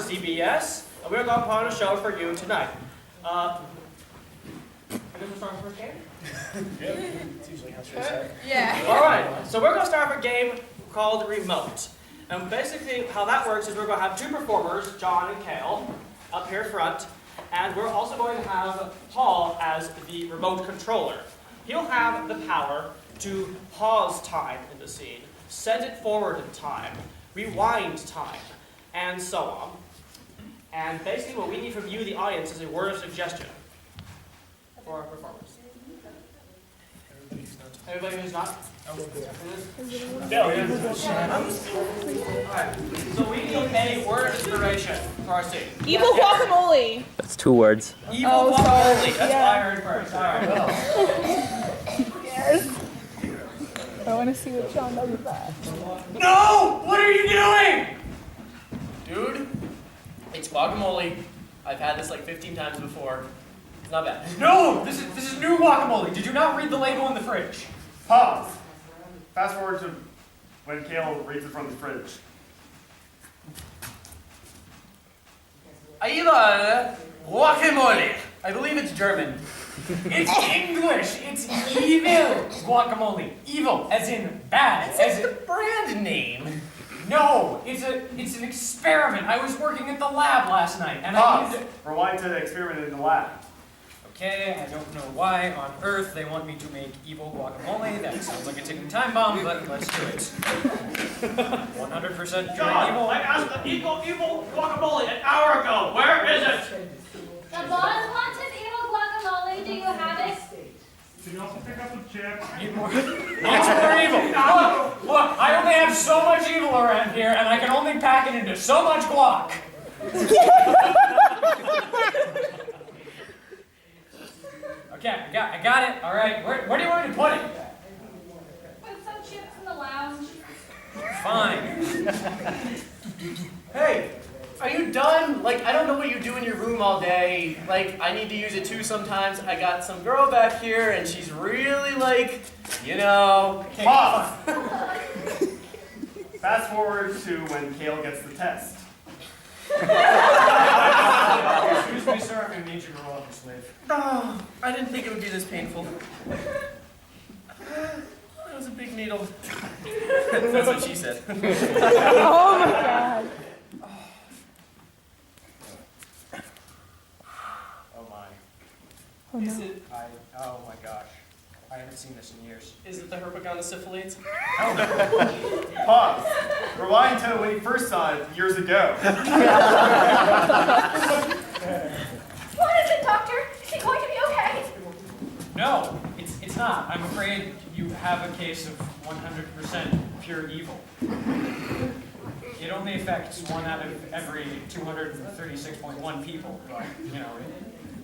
CBS, and we're going to put on a show for you tonight. I guess we'll start the first game? It's usually how shows start. Yeah. All right, so we're going to start with a game called Remote. And basically how that works is we're going to have two performers, John and Kale, up here front. And we're also going to have Paul as the remote controller. He'll have the power to pause time in the scene, set it forward in time, rewind time, and so on. And basically what we need from you, the audience, is a word of suggestion for our performers. Everybody who's not? Alright, so we need a word of inspiration for our scene. Evil guacamole. That's 2 words. Evil Oh, sorry. guacamole. That's Yeah. what I heard first. Alright. Who cares? I want to see what John does with that. No! What are you doing? Dude, it's guacamole. I've had this like 15 times before. It's not bad. No! This is new guacamole. Did you not read the label in the fridge? Pause. Fast forward to when Kale reads it from the fridge. Ayla guacamole. I believe it's German. It's English. It's evil guacamole. Evil, as in bad. It's the brand name. No, it's an experiment. I was working at the lab last night, and I Pause. needed Rewind to the experiment in the lab. Okay, I don't know why on earth they want me to make evil guacamole. That sounds like a ticking time bomb, but let's do it. 100% pure John, evil. I asked the evil guacamole an hour ago. Where is it? The boss wants his evil guacamole. Do you have it? Can you also pick up the chips? Need more evil. Look, I only have so much evil around here, and I can only pack it into so much guac. Okay, I got it. All right, where do you want me to put it? Put some chips in the lounge. Fine. Hey, are you done? Like, I don't know what you do in your room all day. Like, I need to use it too sometimes. I got some girl back here, and she's really like, you know. Pause. Fast forward to when Kale gets the test. Excuse me, sir. I'm gonna need you to roll up your sleeve. Oh, I didn't think it would be this painful. That was a big needle. That's what she said. Oh my god. Oh my. Oh Is no. it? Oh my gosh. I haven't seen this in years. Is it the herpetogonosyphilides? Hell no. Pause. Rewind to when he first saw it years ago. What is it, doctor? Is he going to be okay? No, it's not. I'm afraid you have a case of 100% pure evil. It only affects 1 out of every 236.1 people, but, you know.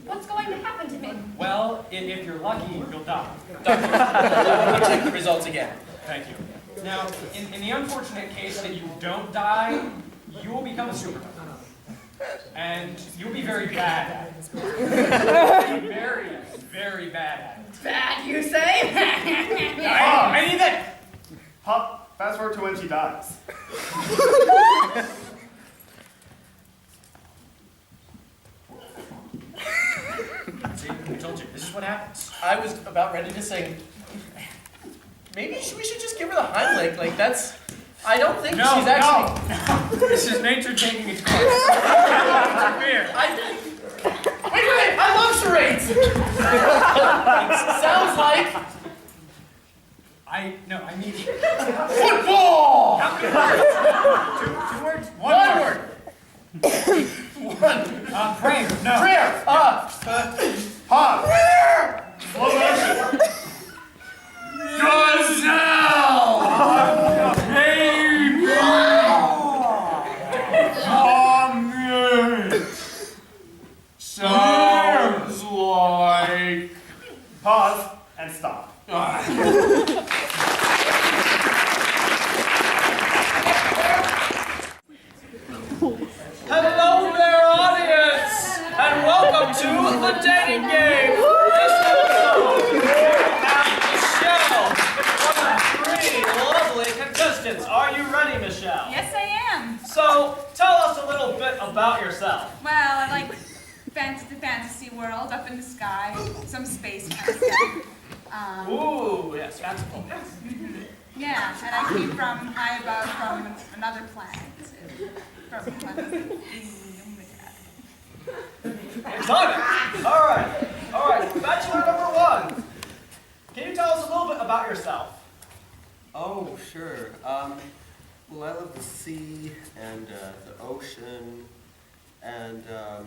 What's going to happen to me? Well, if you're lucky, you'll die. Doctor, let me check the results again. Thank you. Now, in the unfortunate case that you don't die, you will become a supervillain. And you'll be very bad at it. Very, very bad at it. Bad, you say? I need that! Fast forward to when she dies. See, I told you, this is what happens. I was about ready to say, maybe we should just give her the Heimlich. Like, that's, I don't think No, she's actually. no! This is nature taking its course. Interfere. Wait, I love charades! Sounds like I need football! How many words? Two words? One word. Prayer. No. Prayer! Pause. Slow motion. Gazelle! Baby! Sounds like... Pause and stop. Hello there, audience, and welcome to the dating game. This episode, we have Michelle, one of 3 lovely contestants. Are you ready, Michelle? Yes, I am. So, tell tell us a little bit about yourself? Well, I like fantasy world, up in the sky, some space kind of stuff. Ooh, yes, fanciful. Yeah, and I came from high above from another planet. From planet. Exciting. All right. Bachelor number 1. Can you tell us a little bit about yourself? Oh, sure. Well, I love the sea and the ocean, and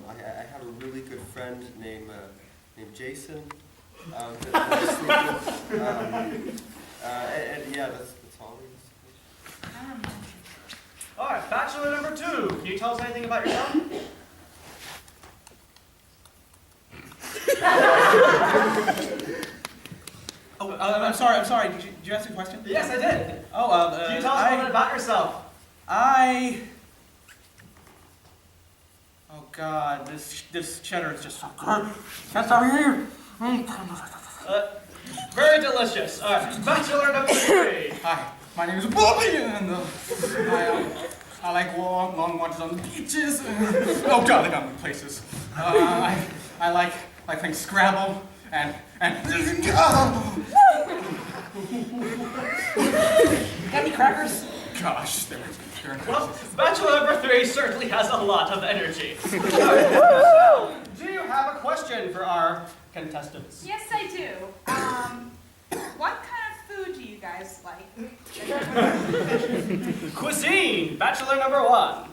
I had a really good friend named Jason. And yeah, that's all it is. All right, Bachelor number 2. Can you tell us anything about yourself? I'm sorry. Did you ask a question? Yes, I did. Can you tell us a little bit about yourself? Oh God, this cheddar is just so good. That's over here. Very delicious. All right, Bachelor number 3. Hi, my name is Bobby, and I like long watches on the beaches. Oh God, they got me places. I like playing Scrabble and got any crackers? Gosh, they're Well, Bachelor number 3 certainly has a lot of energy. So, do you have a question for our contestants? Yes, I do. What kind of food do you guys like? Cuisine, Bachelor number 1.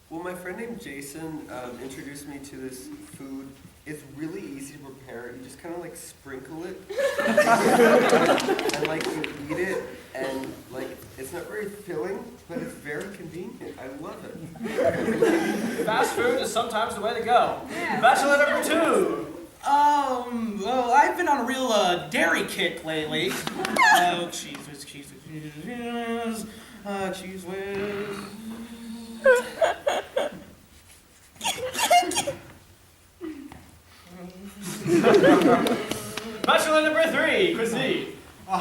Well, my friend named Jason introduced me to this food. It's really easy to prepare. You just kind of like sprinkle it, and like you eat it, and like it's not very filling, but it's very convenient. I love it. Fast food is sometimes the way to go. Yeah. Bachelor number 2. Well, I've been on a real dairy kick lately. Oh, cheese whiz. Cheese whiz. Bachelor number 3, cuisine. I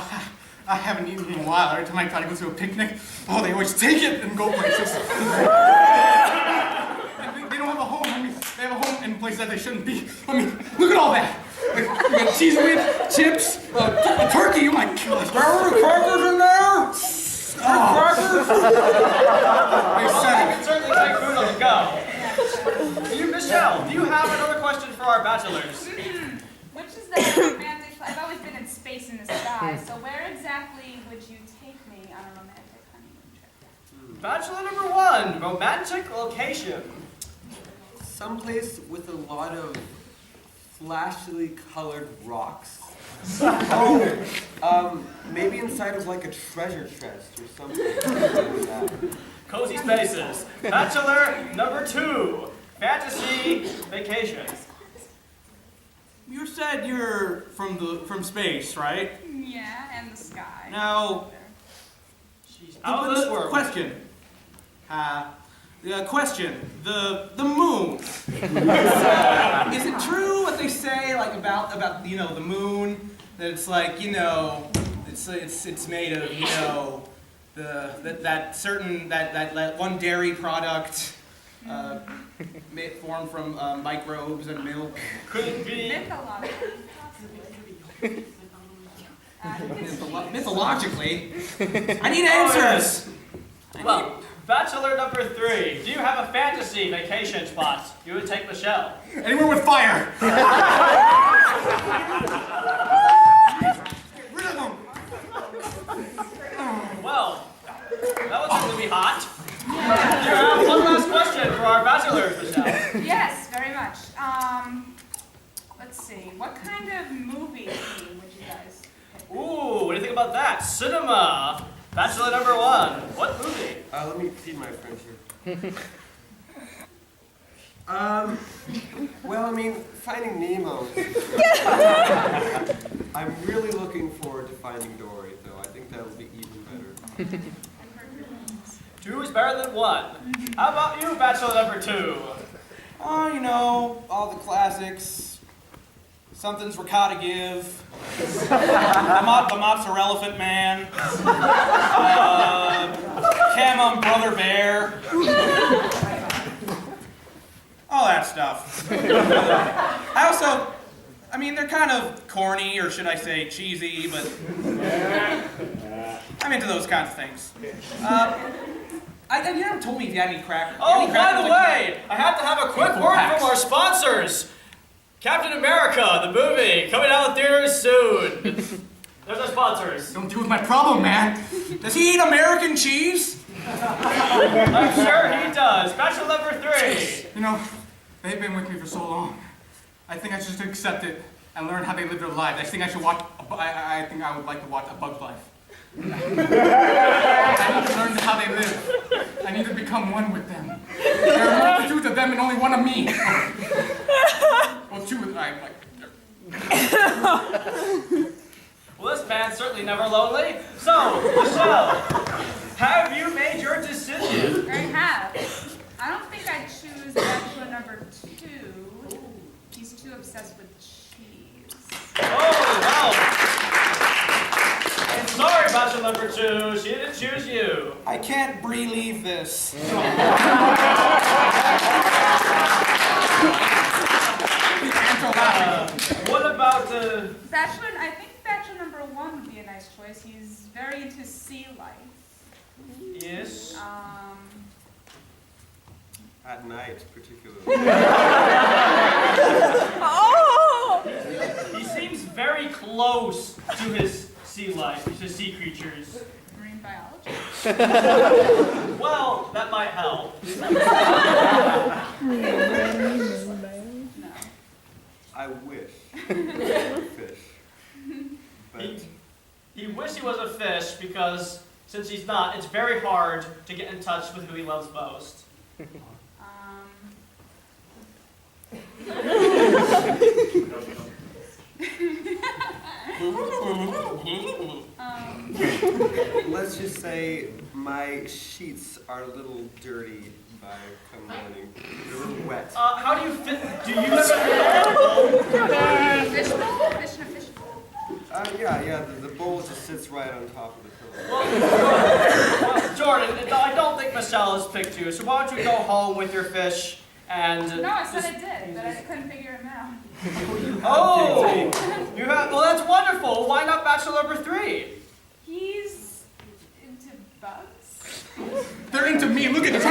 haven't eaten in a while. Every time I try to go to a picnic, they always take it and go places. They don't have a home. I mean, they have a home in places that they shouldn't be. I mean, look at all that. We got cheese whiz, chips, turkey. Oh my gosh. There are crackers in there. Crackers. You can certainly take food on the go. Michelle, do you have another question for our bachelors? Which is the romantic? I've always been in space in the sky. So where exactly would you take me on a romantic honeymoon trip? Bachelor number 1, romantic location. Someplace with a lot of flashily colored rocks. Maybe inside of like a treasure chest or something like that. Cozy spaces. Bachelor number 2, fantasy vacation. You said you're from space, right? Yeah, and the sky. Now, Out of this world. question. The moon. Is it true what they say like about the moon, that it's like it's made of that one dairy product formed from microbes and milk? Could it be? Mythologically, I need answers. Well, Bachelor number 3, do you have a fantasy vacation spot you would take Michelle? Anywhere with fire. Get rid of them. Well, that would certainly be hot. Do you have one last question for our bachelors, Michelle? Yes, very much. Let's see. What kind of movie theme would you guys pick? Ooh, what do you think about that? Cinema. Bachelor number 1, what movie? Let me feed my friend here. Well, I mean, Finding Nemo. I'm really looking forward to Finding Dory, though. I think that'll be even better. 2 is better than 1. How about you, Bachelor number 2? All the classics. Something's ricotta give. The mozzarella elephant man. Come on, Brother Bear. All that stuff. I mean, they're kind of corny, or should I say cheesy, but I'm into those kinds of things. You never told me if you had any crackers. Oh, by the way, I have to have a quick word from our sponsors. Captain America, the movie, coming out in theaters soon. There's our sponsors. Don't deal with my problem, man. Does he eat American cheese? I'm sure he does. Bachelor number 3. You know, they've been with me for so long. I think I should just accept it and learn how they live their lives. I think I should watch. I think I would like to watch A Bug's Life. I need to learn how they live. I need to become one with them. There are multitudes of them and only one of me. Well, two of them. Well, this man's certainly never lonely. So, Michelle, have you made your decision? I have. I don't think I'd choose bachelor number 2. He's too obsessed with cheese. Oh, well. I'm sorry, bachelor number 2. She didn't choose you. I can't believe this. What about Bachelor? I think bachelor number 1 would be a nice choice. He's very into sea life. Yes. At night, particularly. He seems very close to his sea life, his sea creatures. Marine biology. Well, that might help. No. I wish I were a fish. But He wishes he was a fish because since he's not, it's very hard to get in touch with who he loves most. let's just say my sheets are a little dirty by come morning. They're wet. How do you fit? Do you ever Fish bowl? Fish in a fish bowl? Yeah. The bowl just sits right on top of the pillow. Well, Jordan, I don't think Michelle has picked you, so why don't you go home with your fish and... No, I said I did, but I couldn't figure him out. Oh! You have... Well, that's wonderful. Why not bachelor number 3? He's into bugs? They're into me. Look at this.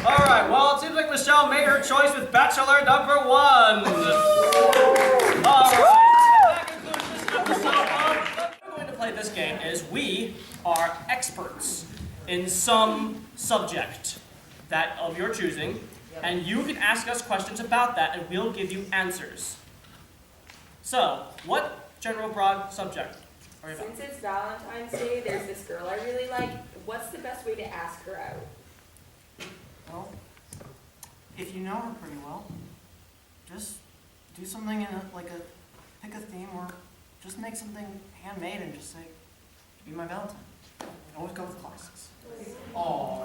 All right, well, it seems like Michelle made her choice with bachelor number 1. All right, and that concludes this episode of... What we're going to play this game is we are experts in some subject that of your choosing, and you can ask us questions about that, and we'll give you answers. So, what general broad subject are you about? Since it's Valentine's Day, there's this girl I really like. What's the best way to ask her out? Well, if you know her pretty well, just do something in pick a theme or just make something handmade and just say, be my Valentine. Always go with classics. All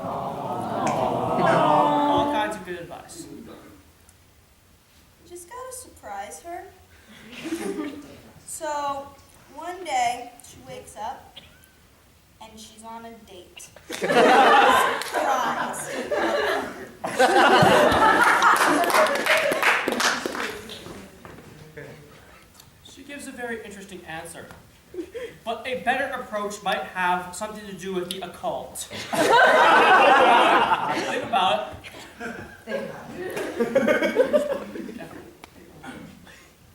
kinds of good advice. Just gotta surprise her. So, one day, she wakes up, and she's on a date. Surprise. She gives a very interesting answer. But a better approach might have something to do with the occult. Think about it.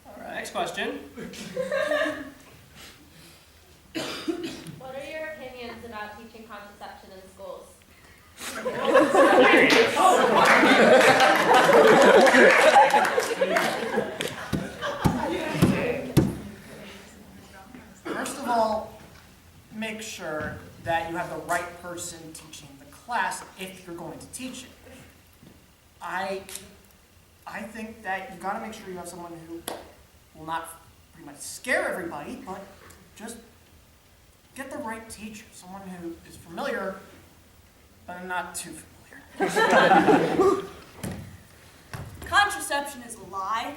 All right, next question. What are your opinions about teaching contraception in schools? First of all, make sure that you have the right person teaching the class if you're going to teach it. I think that you gotta make sure you have someone who will not pretty much scare everybody, but just get the right teacher, someone who is familiar, but not too familiar. Contraception is a lie.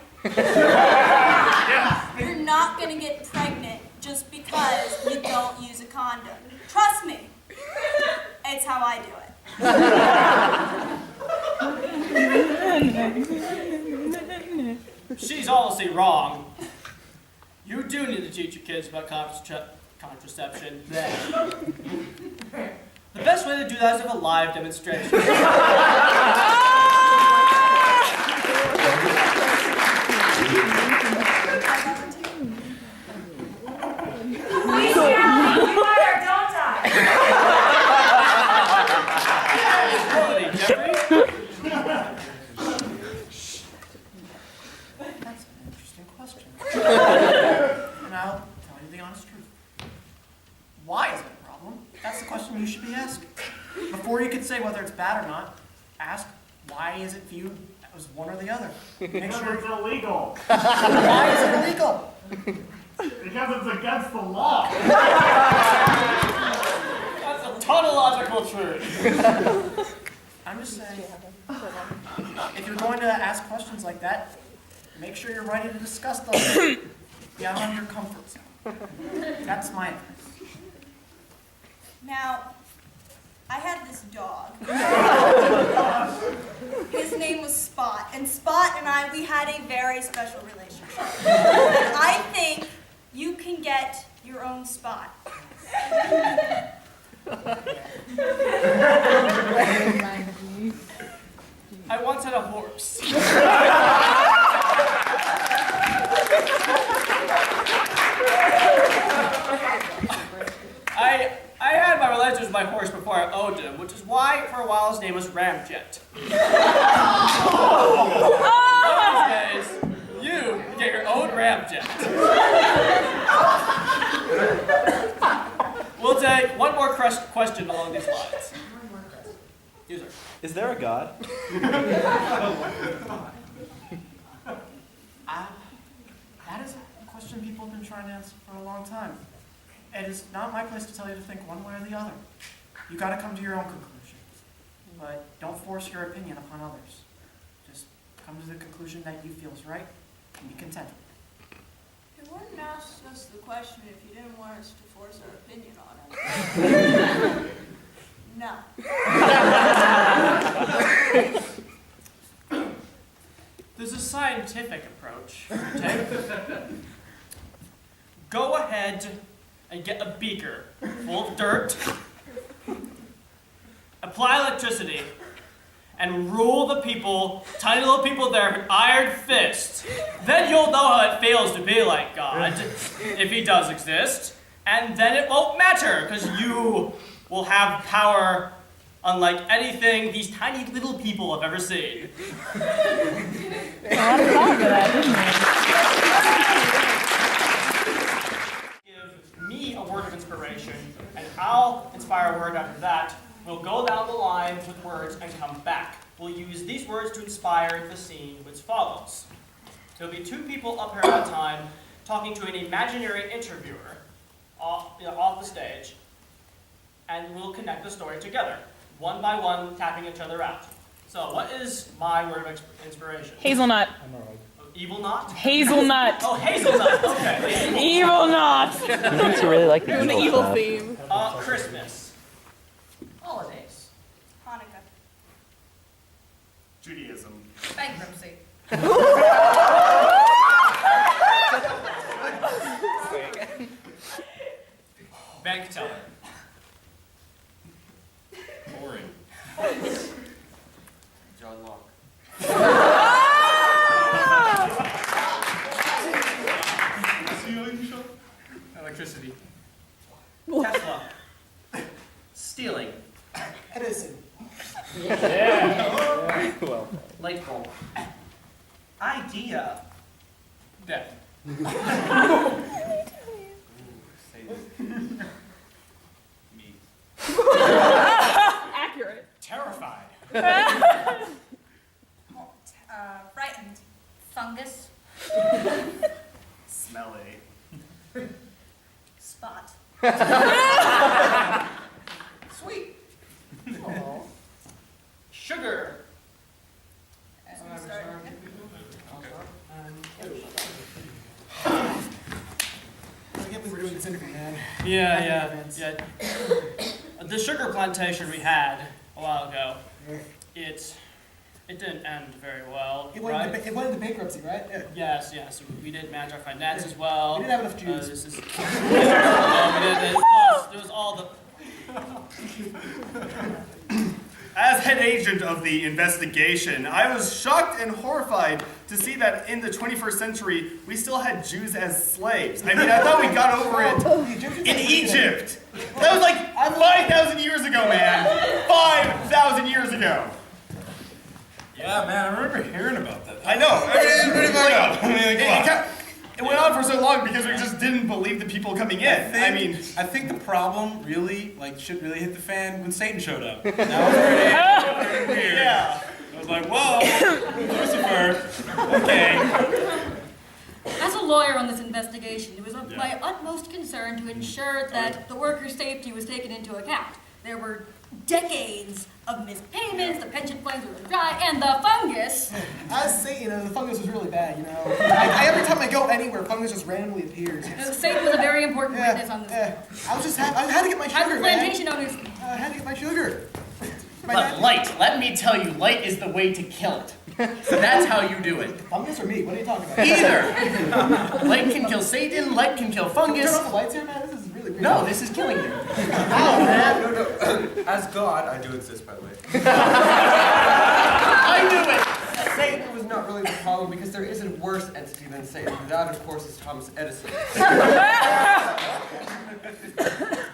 You're not gonna get pregnant just because you don't use a condom. Trust me, it's how I do it. She's honestly wrong. You do need to teach your kids about contraception. The best way to do that is with a live demonstration. That's an interesting question. And I'll tell you the honest truth. Why is it a problem? That's the question you should be asking. Before you can say whether it's bad or not, ask why is it viewed as one or the other. Make sure it's illegal. Why is it illegal? Because it's against the law. That's a tautological truth. I'm just saying, if you're going to ask questions like that, make sure you're ready to discuss those beyond your comfort zone. That's my advice. Now, I had this dog. His name was Spot, and Spot and I, we had a very special relationship. And I think you can get your own Spot. I once had a horse. I had my relations with my horse before I owned him, which is why for a while his name was Ramjet. These days, you get your own Ramjet. We'll take one more question along these lines. User. Is there a God? That is a question people have been trying to answer for a long time. It is not my place to tell you to think one way or the other. You got to come to your own conclusions. But don't force your opinion upon others. Just come to the conclusion that you feel is right and be content. You wouldn't ask us the question if you didn't want us to force our opinion on it. No. There's a scientific approach. Okay? Go ahead and get a beaker full of dirt, apply electricity, and rule the people, tiny little people there with an iron fist. Then you'll know how it feels to be like God, if he does exist, and then it won't matter, because you will have power unlike anything these tiny little people have ever seen. Give me a word of inspiration, and I'll inspire a word after that. We'll go down the line with words and come back. We'll use these words to inspire the scene which follows. There'll be two people up here at a time talking to an imaginary interviewer off the stage, and we'll connect the story together, one by one, tapping each other out. So, what is my word of inspiration? Hazelnut. Evil knot? Hazelnut. Oh, hazelnut. Okay. Evil knot. You really like the evil stuff. theme. Christmas. Holidays. Hanukkah. Judaism. Bankruptcy. Bank teller. Boring. John Locke. Electricity. Tesla. Stealing. Edison. Yeah. Well. Light bulb. Idea. Death. Me. Accurate. Terrified. Frightened. Fungus. Smelly. Spot. Sweet. Sugar. I can't believe we're doing Yeah. The sugar plantation we had a while ago, it didn't end very well, It went into bankruptcy, right? Yeah. Yes. We didn't manage our finances well. We didn't have enough Jews. It was all the... As head agent of the investigation, I was shocked and horrified to see that in the 21st century, we still had Jews as slaves. I mean, I thought we got over it in Egypt. That was like 5,000 years ago, man. 5,000 years ago. Yeah, man, I remember hearing about that. I know. It went on for so long because we just didn't believe the people coming in. I think the problem really, shit really hit the fan when Satan showed up. That was pretty weird. Yeah. I was like, whoa, Lucifer, okay. As a lawyer on this investigation, it was of my utmost concern to ensure that the workers' safety was taken into account. There were decades of missed payments, the pension plans were dry, and the fungus. As Satan, the fungus was really bad, you know. Every time I go anywhere, fungus just randomly appears. Satan was a very important witness on this. I had to get my sugar, the plantation owners. I had to get my sugar. But light, let me tell you, light is the way to kill it. That's how you do it. Fungus or me? What are you talking about? Either. Light can kill Satan, light can kill fungus. Turn off the lights here, man? This is really weird. No, this is killing you. Ow, man. No. As God, I do exist, by the way. I knew it. Satan was not really the problem because there is a worse entity than Satan. That, of course, is Thomas Edison.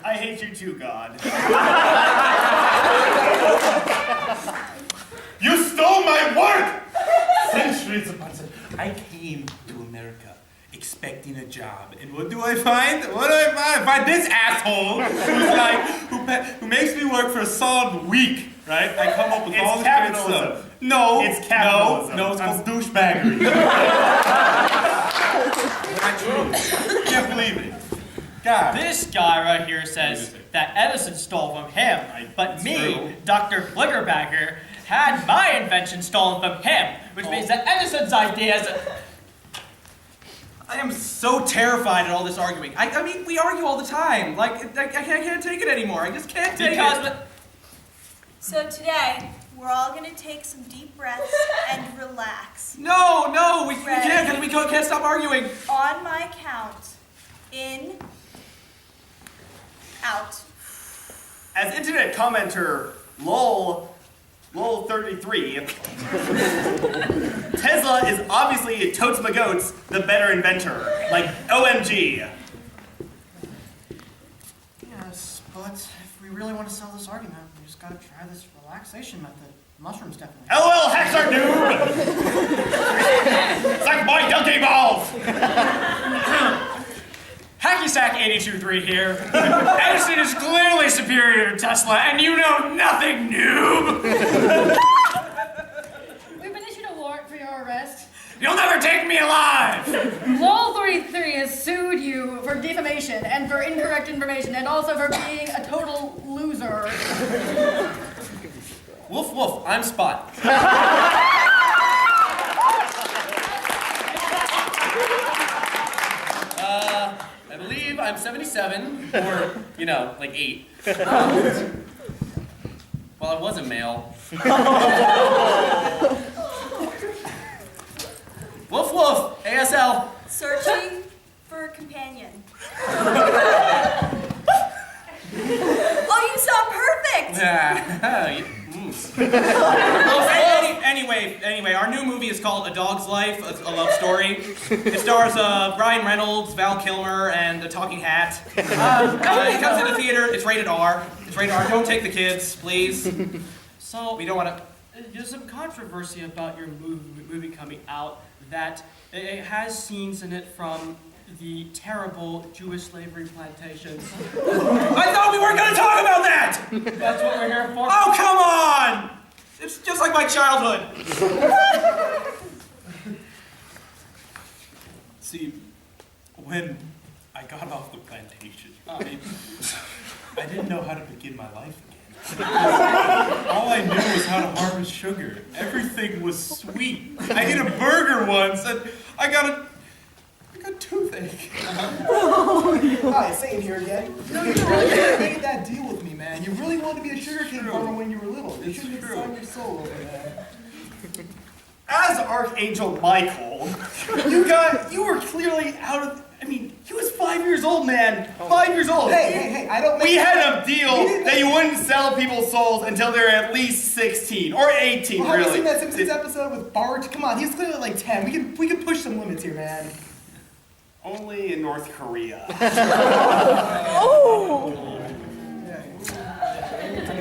I hate you too, God. You stole my work! Centuries upon centuries. I came to America expecting a job, and what do I find? I find this asshole who makes me work for a solid week, right? I come up with all this great stuff. No, it's capitalism. No, it's called douchebaggery. Can't believe it. God. This guy right here says that Edison stole from him, but me, Dr. Blickerbacker, had my invention stolen from him, which means that Edison's ideas... I am so terrified at all this arguing. I mean, we argue all the time. I can't take it anymore. I just can't take it. So today, we're all going to take some deep breaths and relax. No, we can't, because we can't stop arguing. On my count. In. Out. As internet commenter LOL33, Tesla is obviously totes my goats, the better inventor. Like, OMG. Yes, but if we really want to sell this argument, we just gotta try this relaxation method. Mushrooms definitely. LOL hacks are noob! Suck my donkey balls! Hacky Sack 82.3 here. Edison is clearly superior to Tesla, and you know nothing, noob! We've been issued a warrant for your arrest. You'll never take me alive! LOL33 has sued you for defamation and for incorrect information and also for being a total loser. Woof, woof, I'm Spot. I believe I'm 77, or, 8. Well, I was a male. Woof, woof, ASL. Searching for a companion. Oh, you sound perfect! Anyway, our new movie is called A Dog's Life, a love story. It stars Ryan Reynolds, Val Kilmer, and a talking hat. It comes into theater. It's rated R. Don't take the kids, please. So, we don't want to... There's some controversy about your movie coming out that it has scenes in it from the terrible Jewish slavery plantations. I thought we weren't going to talk about that! That's what we're here for. Oh, come on! It's just like my childhood. See, when I got off the plantation, I didn't know how to begin my life again. All I knew was how to harvest sugar. Everything was sweet. I ate a burger once, and I got a toothache. steak. Hi, Satan here again. You really made that deal with me, man. You really wanted to be a sugarcane farmer when you were little. You should have sold your soul over there. As Archangel Michael, you were clearly out of. I mean, he was 5 years old, man. 5 years old. Hey, I don't. We had a deal that you wouldn't sell people's souls until they're at least 16 or 18, Well, have really. you seen that Simpsons episode with Bart? Come on, he's clearly like 10. We can push some limits here, man. Only in North Korea. I'm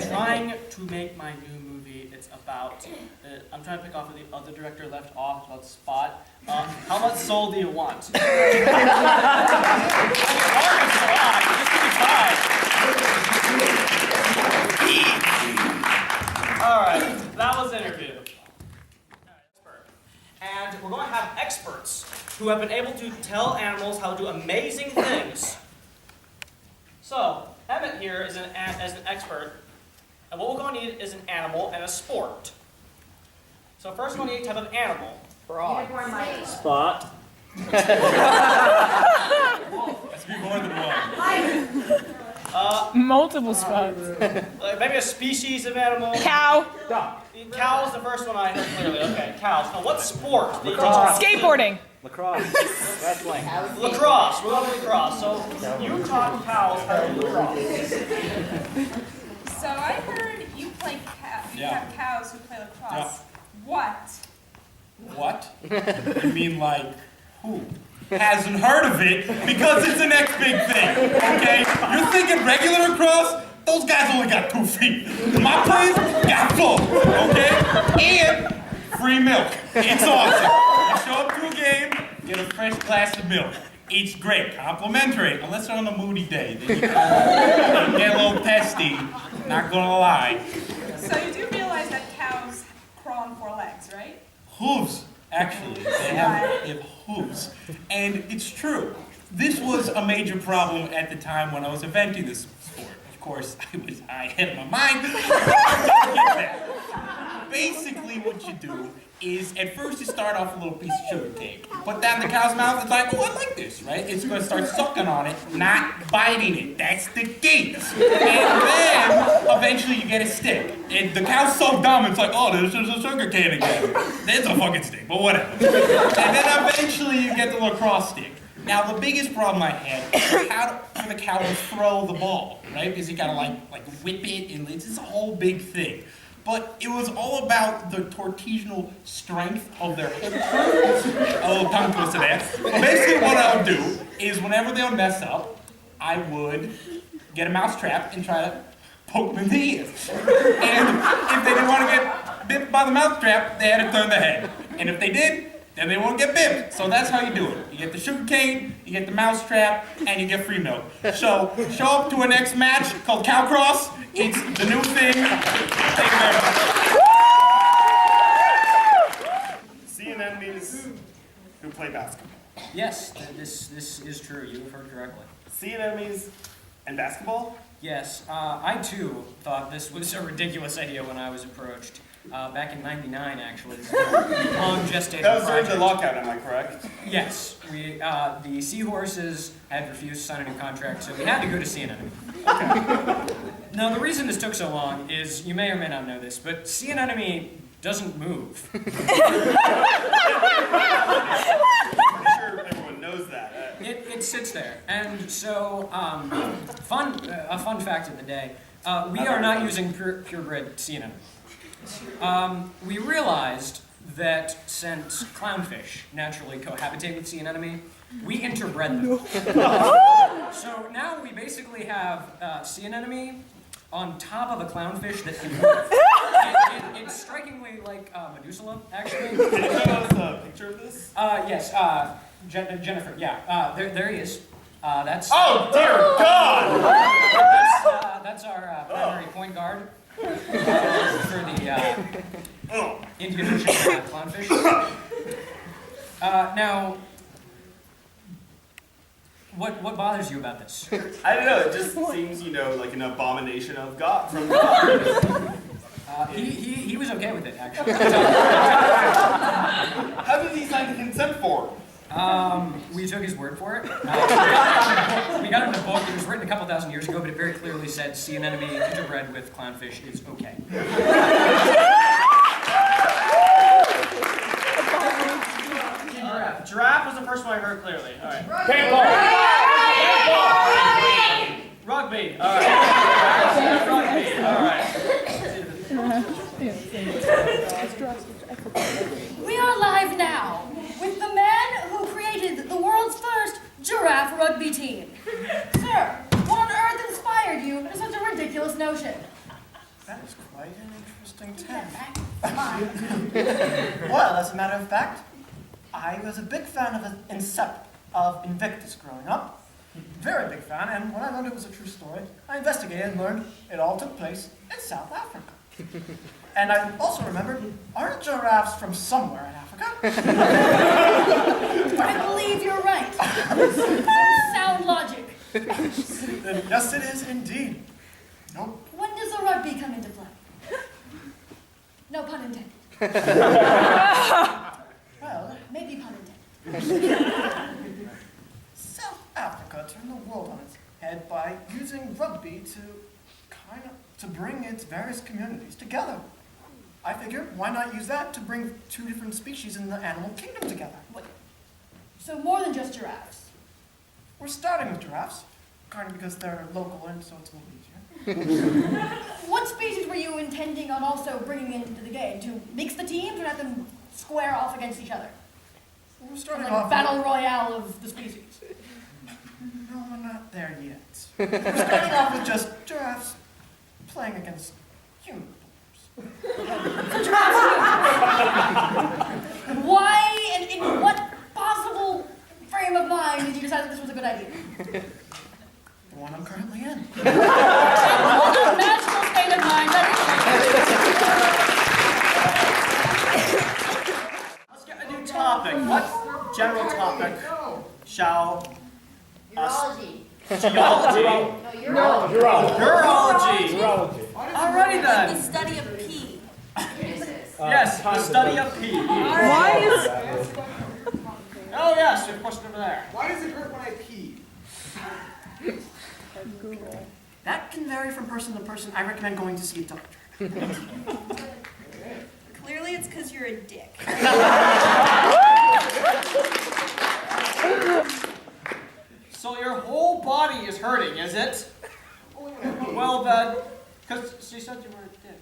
trying to make my new movie. It's about. I'm trying to pick off where the other director left off. It's about Spot. How much soul do you want? Just give me 5. All right, that was the interview. And we're going to have experts who have been able to tell animals how to do amazing things. So, Emmett here is an expert, and what we're going to need is an animal and a sport. So first we're going to need a type of animal. Unicorn mice. Spot. Let's be more than one. Multiple spots. Maybe a species of animal. Cow. Cow's the first one I heard clearly. Okay, cows. Now what sport? do you teach Lacrosse. Skateboarding. Lacrosse. Wrestling. Lacrosse. We're going to lacrosse. So you taught cows how to do lacrosse. So I heard you play you have cows who play lacrosse. What? What? You mean like who? Hasn't heard of it because it's the next big thing, okay? You're thinking regular lacrosse? Those guys only got 2 feet. My place got 4, okay? And free milk. It's awesome. You show up to a game, get a fresh glass of milk. It's great, complimentary, unless they're on a moody day. Then you get a little testy, not gonna lie. So you do realize that cows crawl on 4 legs, right? Hooves, actually. They have hooves. And it's true. This was a major problem at the time when I was inventing this sport. Of course, I was ahead of my mind. Basically, what you do is, at first you start off a little piece of sugar cake. Put that in the cow's mouth, it's like, oh, I like this, right? It's going to start sucking on it, not biting it. That's the key. And then, eventually, you get a stick. And the cow's so dumb, it's like, oh, this is a sugar cane again. It's a fucking stick, but whatever. And then, eventually, you get the lacrosse stick. Now, the biggest problem I had was how for the cow to throw the ball, right? Because you got to, like whip it, and it's this whole big thing. But it was all about the torsional strength of their hip. A little tongue twister there. But basically what I would do is whenever they would mess up, I would get a mouse trap and try to poke them in the ears. And if they didn't want to get bit by the mouse trap, they had to turn their head. And if they did, then they won't get bit. So that's how you do it. You get the sugar cane, you get the mouse trap, and you get free milk. So show up to a next match called Cow Cross. It's the new thing. Thank you very much. Sea anemones who play basketball. Yes, this is true. You have heard correctly. Sea anemones and basketball? Yes, I too thought this was a ridiculous idea when I was approached. Back in '99, actually. This was a long gestation That was during project. the lockout, am I correct? Yes, the seahorses had refused to sign a new contract, so we had to go to sea anemone. Now, the reason this took so long is, you may or may not know this, but sea anemone doesn't move. Pretty sure everyone knows that. It sits there, and so a fun fact of the day: we are not using purebred sea anemone. We realized that since clownfish naturally cohabitate with sea anemone, we interbred them. So now we basically have sea anemone on top of a clownfish that can move. It's strikingly like Medusa, actually. Can you show us a picture of this? Yes, Jennifer, yeah. There he is. That's... Oh, dear God! That's our primary point guard. For the Indian Ocean clownfish. Now, what bothers you about this? I don't know, it just seems, like an abomination of God, from God. He was okay with it, actually. How did he sign the consent form? We took his word for it. We got it in a book. It was written a couple thousand years ago, but it very clearly said sea anemone interbred with clownfish is okay. Giraffe was the first one I heard clearly. All right. Paintball. Rugby. All right. Rugby. All right. We are live now with the man who created the world's first giraffe rugby team. Sir, what on earth inspired you to such a ridiculous notion? That is quite an interesting task. Well, as a matter of fact, I was a big fan of Invictus growing up. Very big fan, and when I learned it was a true story, I investigated and learned it all took place in South Africa. And I also remembered, aren't giraffes from somewhere in Africa? I believe you're right. Sound logic. Then yes, it is indeed. Nope. When does the rugby come into play? No pun intended. Well, maybe pun intended. South Africa turned the world on its head by using rugby to bring its various communities together. I figured, why not use that to bring two different species in the animal kingdom together? So more than just giraffes. We're starting with giraffes, kind of because they're local and so it's a little easier. What species were you intending on also bringing into the game? To mix the teams or have them square off against each other? We're starting like off battle royale of the species. No, we're not there yet. We're starting off with just giraffes playing against human players. Why and in what possible frame of mind did you decide that this was a good idea? The one I'm currently in. What a magical state of mind that is. Let's get a new topic. What general topic shall Urology. Geology? No, Urology. Alrighty then. The study of pee. Yes, the study of pee. Why is... Oh yes, we have a question over there. Why does it hurt when I pee? That can vary from person to person. I recommend going to see a doctor. Clearly it's because you're a dick. So your whole body is hurting, is it? Well then, because she said you were a dick.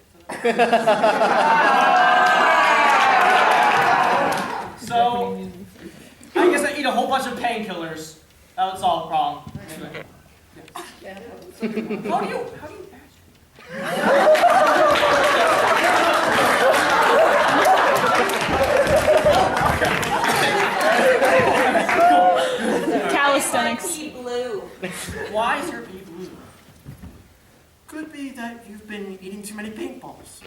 So, I guess I eat a whole bunch of painkillers. That would solve the problem. How do you Calisthenics. Blue. Why is your pee blue? Could be that you've been eating too many paintballs.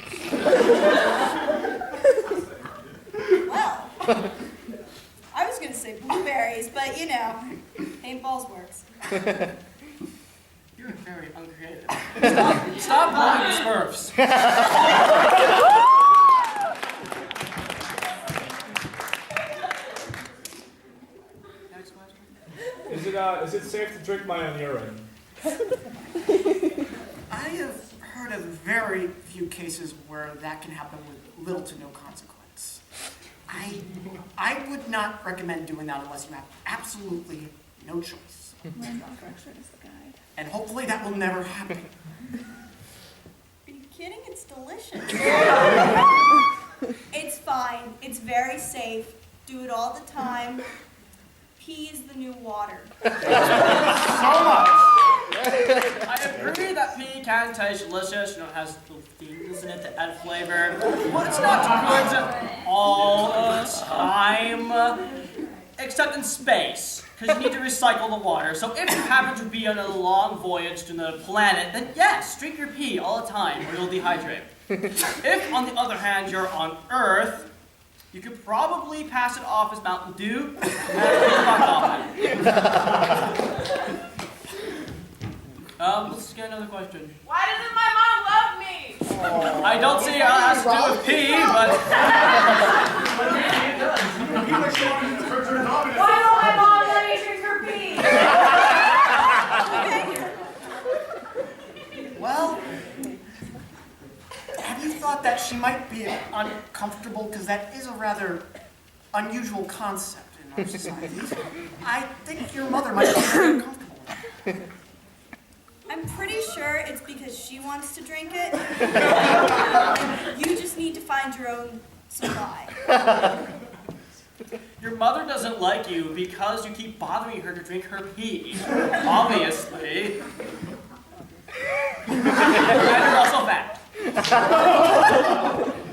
Well, I was going to say blueberries, but you know, paintballs works. You're very uncreative. Stop blowing the Smurfs. Next question. Is it safe to drink my own urine? I have heard of very few cases where that can happen with little to no consequence. I would not recommend doing that unless you have absolutely no choice. And hopefully that will never happen. Are you kidding? It's delicious. It's fine. It's very safe. Do it all the time. Pee is the new water. So much. I agree that pee can taste delicious. You know, it has little things in it to add flavor. But it's not good all the time. Except in space. Because you need to recycle the water. So if you happen to be on a long voyage to another planet, then yes, drink your pee all the time or you'll dehydrate. If, on the other hand, you're on Earth, you could probably pass it off as Mountain Dew and fuck off it. Let's get another question. Why doesn't my mom love me? I don't see how it has to do with pee, but... Why you thought that she might be uncomfortable, because that is a rather unusual concept in our society, I think your mother might be very uncomfortable with it. I'm pretty sure it's because she wants to drink it. You just need to find your own supply. Your mother doesn't like you because you keep bothering her to drink her pee. Obviously. And you're also fat.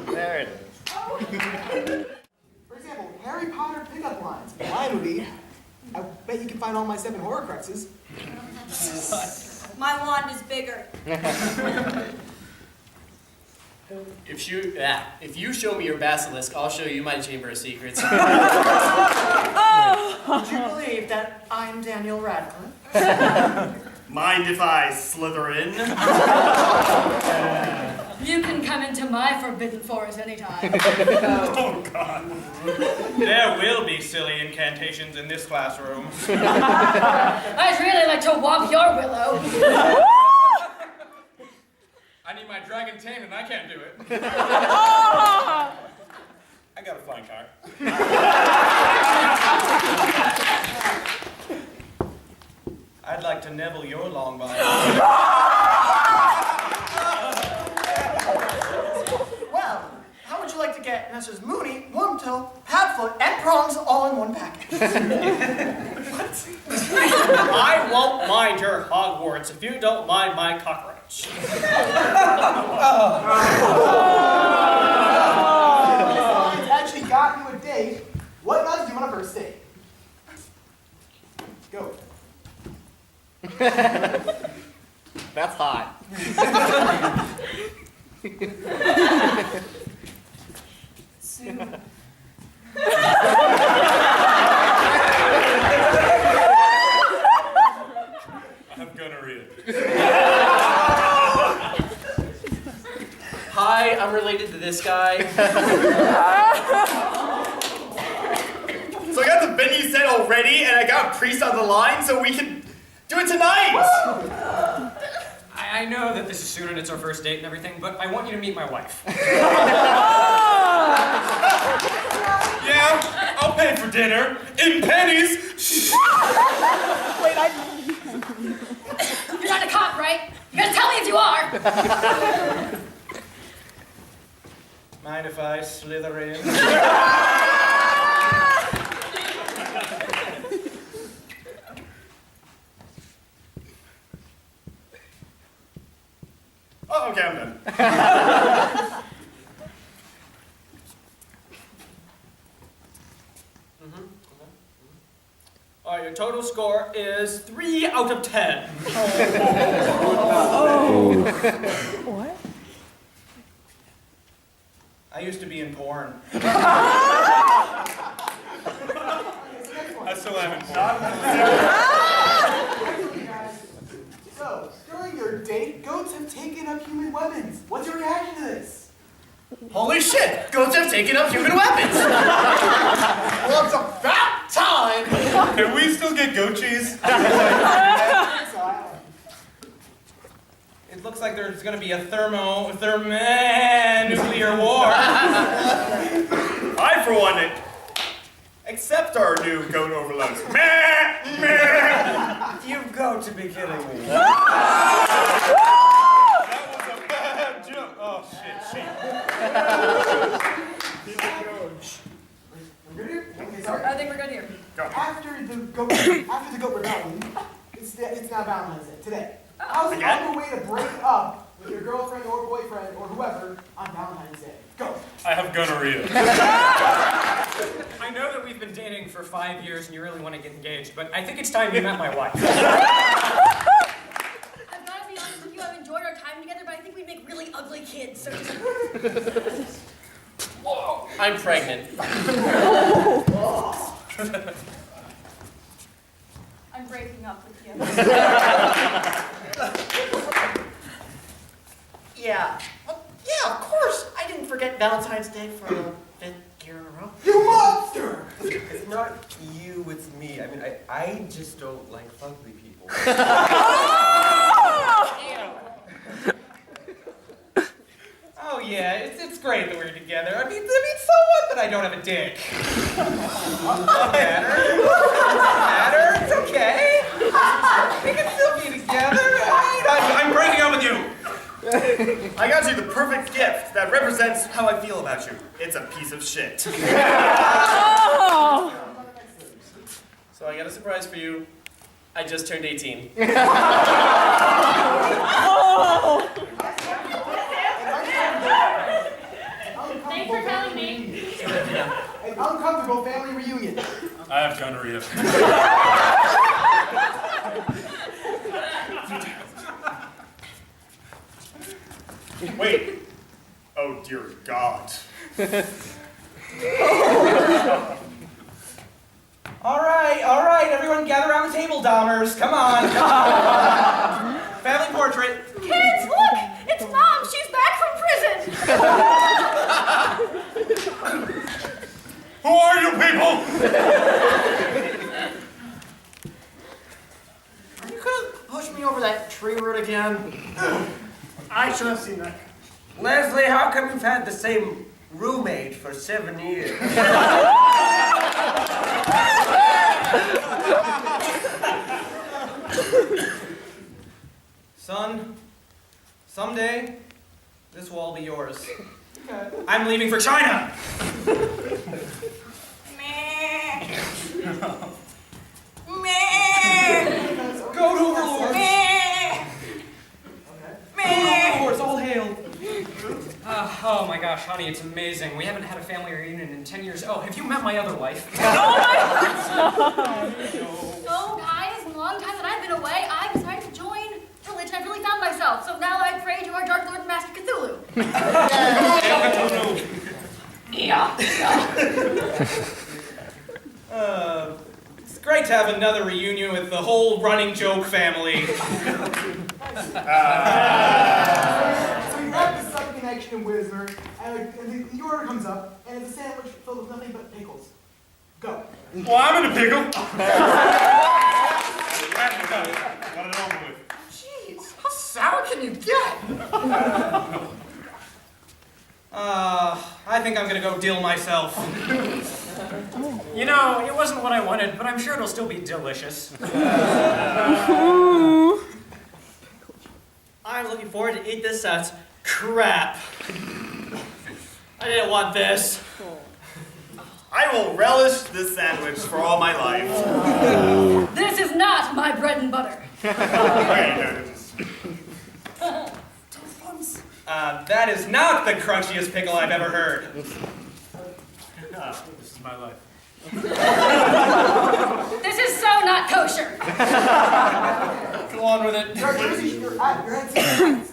There it is. For example, Harry Potter pickup lines. Mine would be, I bet you can find all my 7 Horcruxes. My wand is bigger. If you show me your basilisk, I'll show you my chamber of secrets. Would you believe that I'm Daniel Radcliffe? Mind if I slither in? You can come into my forbidden forest anytime. Oh, God. There will be silly incantations in this classroom. I'd really like to whomp your willow. I need my dragon tamed and I can't do it. I got a flying car. I'd like to nibble your long body. Well, how would you like to get Messrs. Mooney, Wormtail, Padfoot, and Prongs all in one package? I won't mind your Hogwarts if you don't mind my cockroach. It's actually got you a date. What not to do on a first date? Go. That's hot. I have gonorrhea. Hi, I'm related to this guy. So I got the venue set already, and I got a priest on the line, so we can do it tonight! I know that this is soon and it's our first date and everything, but I want you to meet my wife. Yeah, I'll pay for dinner. In pennies! Wait, You're not a cop, right? You gotta tell me if you are. Mind if I slither in? Oh, okay, I'm done. All right, your total score is 3 out of 10. What? I used to be in porn. I still am in So, during your date, goats have taken up human weapons. What's your reaction to this? Holy shit! Goats have taken up human weapons! Well, it's about time! Can we still get goat cheese? It looks like there's gonna be a thermonuclear war. I, for one, accept our new goat overloads. Meh, meh. You've got to be kidding me. That was a bad joke. Oh, shit. We're good here? Okay, sorry. I think we're good here. After the goat rebellion, it's now Valentine's Day, today. How's it on your way to break up with your girlfriend or boyfriend or whoever on Valentine's Day? Go. I have gonorrhea. I know that we've been dating for 5 years and you really want to get engaged, but I think it's time you met my wife. I've got to be honest with you, I've enjoyed our time together, but I think we make really ugly kids. So just... Whoa, I'm pregnant. I'm breaking up with you. Yeah. Well, yeah, of course. I didn't forget Valentine's Day for the 5th year in a row. You monster! It's not you, it's me. I mean, I just don't like fugly people. Oh yeah, it's great that we're together. I mean, so what that I don't have a dick? Doesn't matter. Doesn't matter. It's okay. We can still be together, right? I'm breaking up with you. I got you the perfect gift that represents how I feel about you. It's a piece of shit. So I got a surprise for you. I just turned 18. Thanks for telling me. An uncomfortable family reunion. I have gonorrhea. Wait. Oh, dear God. All right, everyone gather around the table, Dahmers. Come on. Family portrait. Kids, look! It's Mom! She's back from prison! Who are you people? Are you gonna push me over that tree root again? I should have seen that. Leslie, how come you've had the same roommate for 7 years? Son, someday, this will all be yours. I'm leaving for China. Go to Overlord. Overlords, all hail. Oh my gosh, honey, it's amazing. We haven't had a family reunion in 10 years. Oh, have you met my other wife? So, guys, in the long time that I've been away, I decided to join religion. I've really found myself. So now I pray to our Dark Lord and Master Cthulhu. Yeah. It's great to have another reunion with the whole running joke family. So you wrap this up in action and Wisner, and the order comes up, and it's a sandwich filled with nothing but pickles. Go. Well, I'm in a pickle. Got it over with. Jeez, how sour can you get? I think I'm gonna go dill myself. You know, it wasn't what I wanted, but I'm sure it'll still be delicious. I'm looking forward to eat this crap. I didn't want this. I will relish this sandwich for all my life. This is not my bread and butter. That is not the crunchiest pickle I've ever heard. This is my life. This is so not kosher. Go on with it. You're at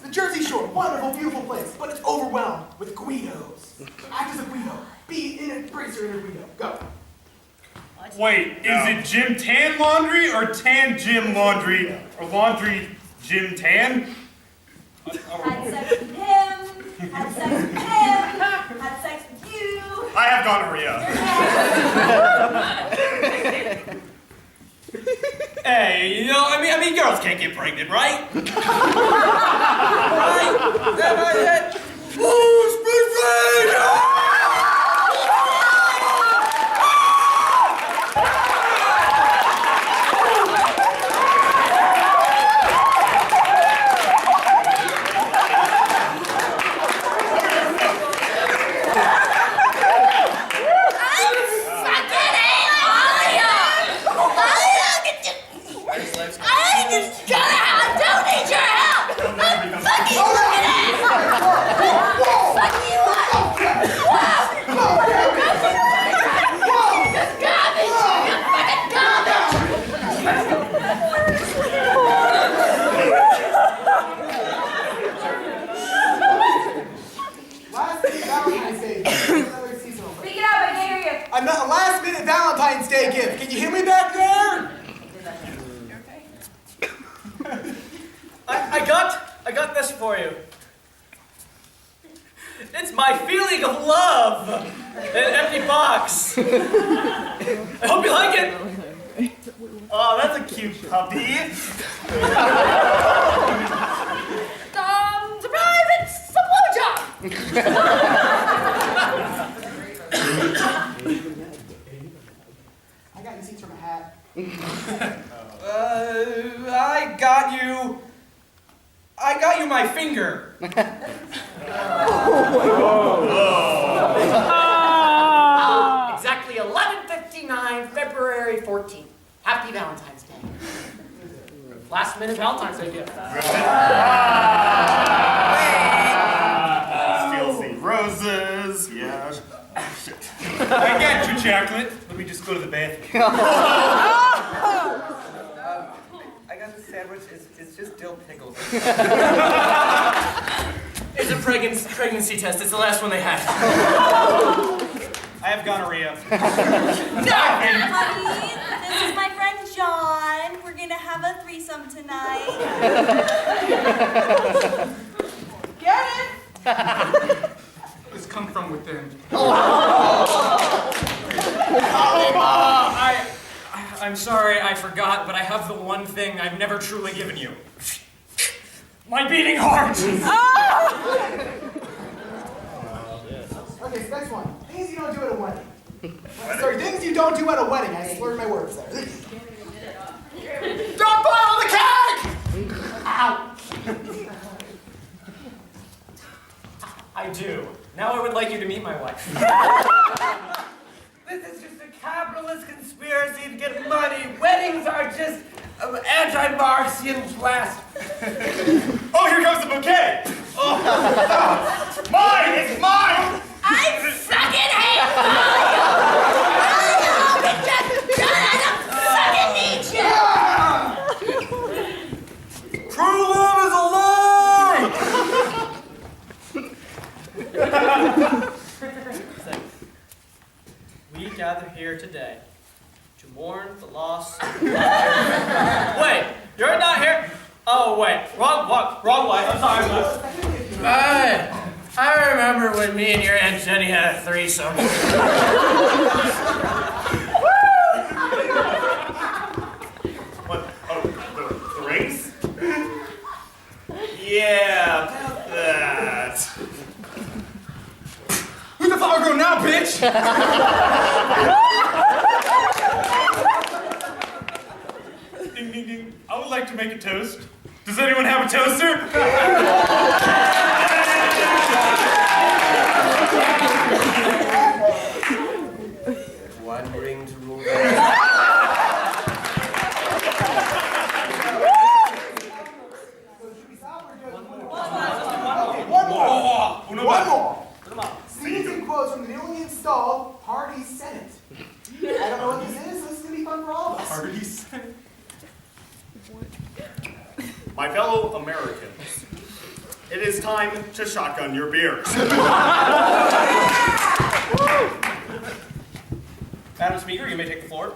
the Jersey Shore, wonderful, beautiful place, but it's overwhelmed with Guidos. Act as a Guido. Be in a bracer in a Guido. Go. Wait, is it Jim Tan Laundry or Tan Jim Laundry or Laundry Jim Tan? Had sex with him, had sex with him, had sex with you. I have gonorrhea. Hey, you know, I mean, girls can't get pregnant, right? Right? Who's been A last-minute Valentine's Day gift. Can you hear me back there? I got this for you. It's my feeling of love in an empty box. I hope you like it. Oh, that's a cute puppy. Surprise! It's a blowjob. I got any seats from a hat. I got you my finger. Exactly 11:59, February 14th. Happy Valentine's Day. Last minute Valentine's Day gift. Still see roses. Yeah. Shit. I got you, chocolate. Let me just go to the bathroom. I got the sandwich. It's just dill pickles. It's a pregnancy test. It's the last one they had. I have gonorrhea. Honey, this is my friend John. We're gonna have a threesome tonight. Get it? This come from within. I'm sorry, I forgot, but I have the one thing I've never truly given you. My beating heart! Okay, so next one. Things you don't do at a wedding. Sorry, things you don't do at a wedding. I slurred my words there. Don't boil the cake! Ow! I do. Now I would like you to meet my wife. This is just a capitalist conspiracy to get money. Weddings are just anti-Marxian blast. Oh, here comes the bouquet! Oh. Mine! It's mine! I fucking hate you! True love is alive! We gather here today to mourn the loss of... Wait, you're not here? Oh, wait, wrong wife. I'm sorry. I remember when me and your Aunt Jenny had a threesome. What? Oh, the rings? Yeah, about that. Who's the flower girl now, bitch? Ding, ding, ding. I would like to make a toast. Does anyone have a toaster? One ring to rule. One more. Scenes and quotes from the newly installed Party Senate. I don't know what this is, so this is going to be fun for all of us. Party Senate. My fellow Americans, it is time to shotgun your beers. Madam Speaker, you may take the floor.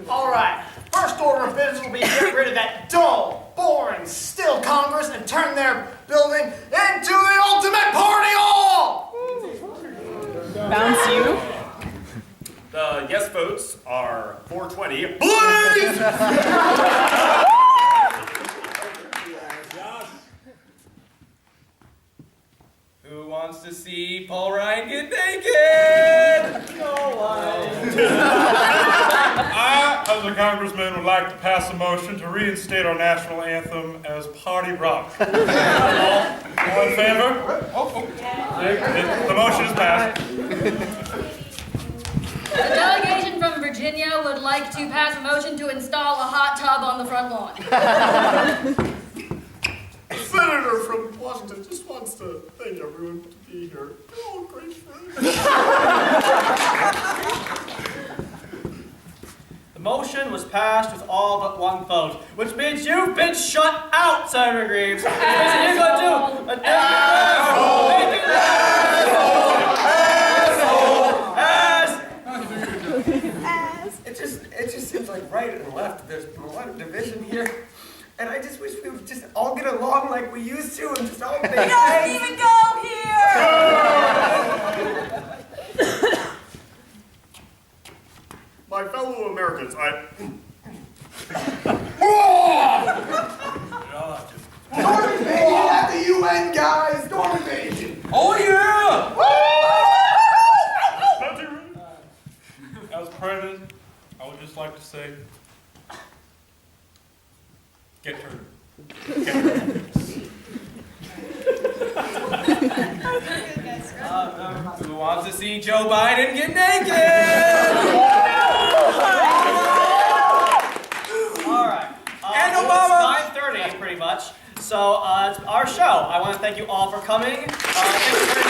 All right. First order of business will be to get rid of that dull, boring, still Congress and turn their building into the ultimate party hall! Bounce you? The yes votes are 420. Please! Who wants to see Paul Ryan get naked? No one. I, as a congressman, would like to pass a motion to reinstate our national anthem as Party Rock. All in favor? The motion is passed. The delegation from Virginia would like to pass a motion to install a hot tub on the front lawn. The senator from Washington just wants to thank everyone to be here. You're all great friends. The motion was passed with all but one vote, which means you've been shut out, Senator Greaves. Which means you're going to do a It just seems like right and left. There's a lot of division here. And I just wish we would just all get along like we used to and just all make We don't even go here! Who wants to see Joe Biden get naked? All right. And well, Obama. It's 9:30 pretty much. So it's our show. I want to thank you all for coming. Thank you very much.